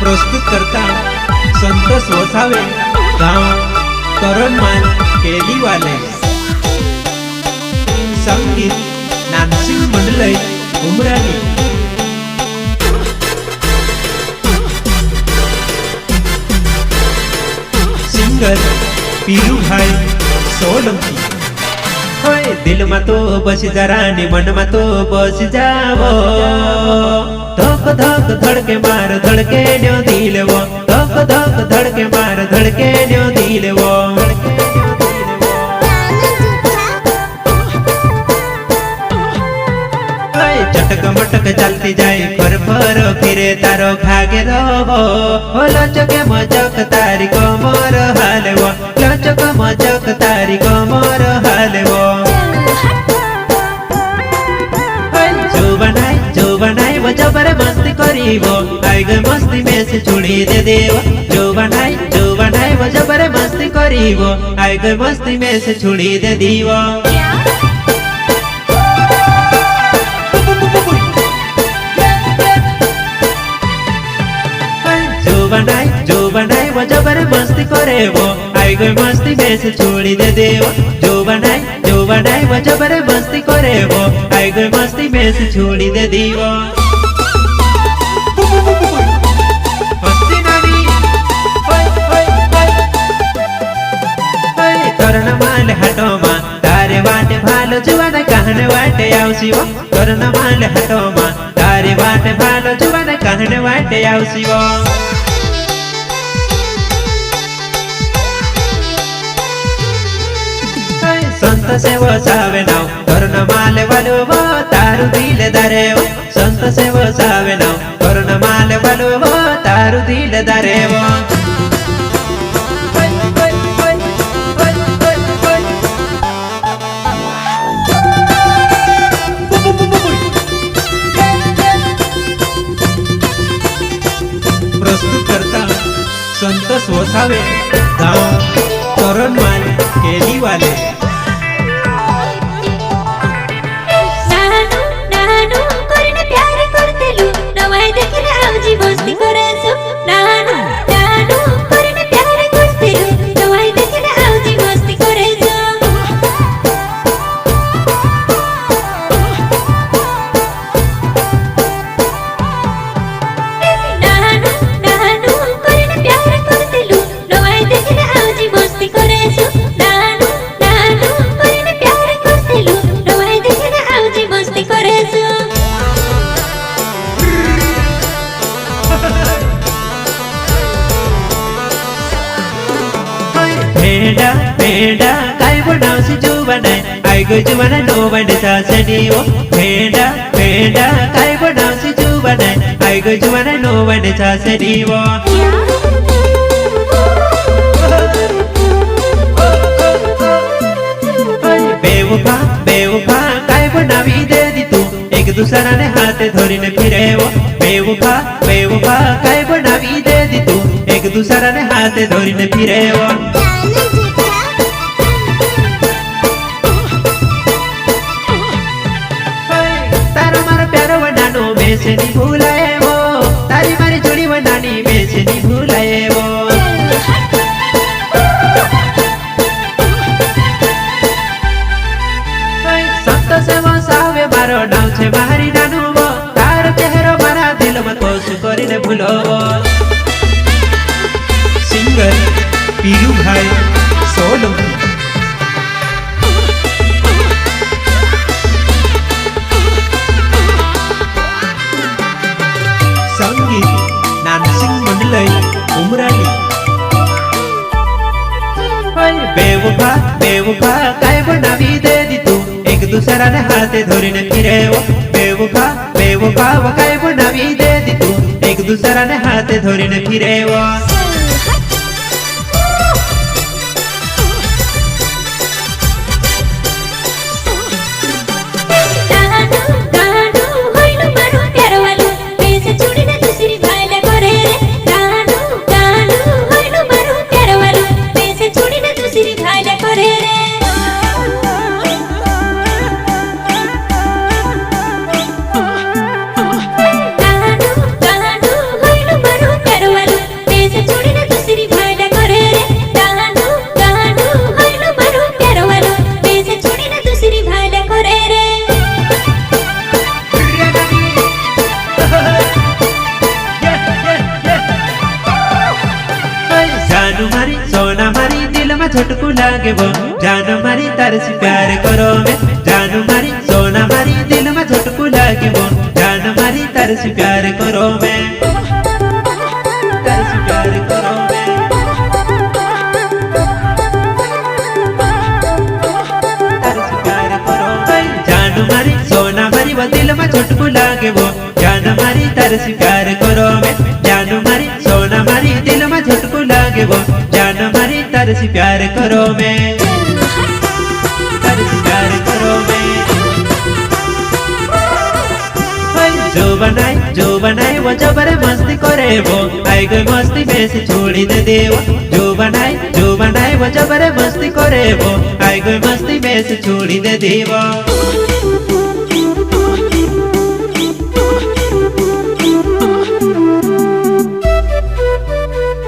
प्रस्तुत करता संतोष वसावे, गांव करणमान केलीवाले। संगीत नानसिंग मंडलई उमरानी। सिंगर पीरू भाई सोलंकी। दिल में तो बस जरा ने मन में तो बस जावो। धक धक धड़के मार धड़के न्यो दिल वो। धक धक धड़के मार धड़के न्यो दिल वो। चटक मटक चलती जाए फर फर फिरे तारो भागे रहो। लचके मचक तारी कमर हालेवो। लचक मचक तारी कमर हालेवो। जो बनाई वो जबर मस्ती करीबो। आई गई मस्ती में से छुड़ी दे देव। जो बनाई वो जबर मस्ती करीबो। आई गई मस्ती में से छुड़ी दे दीवो। जो बनाई वो जबर मस्ती करे वो। आई गई मस्ती में से छोड़ी दे देव। जो बनाई वो जबर मस्ती करे वो। आई गई मस्ती में से छोड़ी दे दीवो। मस्ती नानी करण माल हटो मा तारे वाटे भालो जुवान कहने वाटे आवसी वो। करण माल हटो मा तारे वाटे भालो जुवान कहने वाटे आवसी वो। संत से वो सावे नाव कर्ण माले वालो वो तारु दिल दरे वो। संत से वो सावे नाव कर्ण माले वालो वो तारु दिल दरे वो। प्रस्तुत करता संतोष वसावे, गांव करणमान केलीवाले। भेड़ा भेड़ा काय बनावसी जुवानाय आई गई जुवाना नो बंडे सासनी वो। भेड़ा भेड़ा काय बनावसी जुवानाय आई गई जुवाना नो बंडे सासनी वो। बेवफा बेवफा काय बनावी दे दी तू एक दूसरा ने हाथे धोरी ने फिरे वो। बेवफा बेवफा काय बनावी दे दी तू एक दूसरा ने हाथे धोरी ने फिरे वो। में से नहीं भूलाए वो। तारी मारी जोड़ी बनानी में से नहीं भूलाए वो। संत से वो सावे मारो नाव छे मारी नानू वो। तार चेहरो मारा दिल में कोस करी ने भूलो वो। सिंगर पीरू भाई सोलंकी। संगीत नानसिंग मंडलई उमरानी। बेवफा बेवफा काय बनावी दे दी तू एक दूसरा ने हाथे धोरी ने फिरे वो। बेवफा बेवफा वो काय बनावी दे दी तू एक दूसरा ने हाथे धोरी ने फिरे वो। Pero लागे वो जान मारी तार से प्यार करो मैं जान मारी सोना मारी दिल में झटकू लागे वो जान मारी तार से प्यार करो मैं तार से प्यार करो मैं तार से प्यार करो मैं जान मारी सोना मारी वो दिल में झटकू लागे वो जान मारी तार से प्यार करो मैं जान मारी सोना मारी दिल में झटकू लागे वो जान मारी तार से प्यार करो मैं तार से प्यार करो मैं जो बनाए वो जबर मस्ती करे वो आई गई मस्ती में से छोड़ी दे देव जो बनाए वो जबर मस्ती करे वो आई गई मस्ती में से छोड़ी दे देव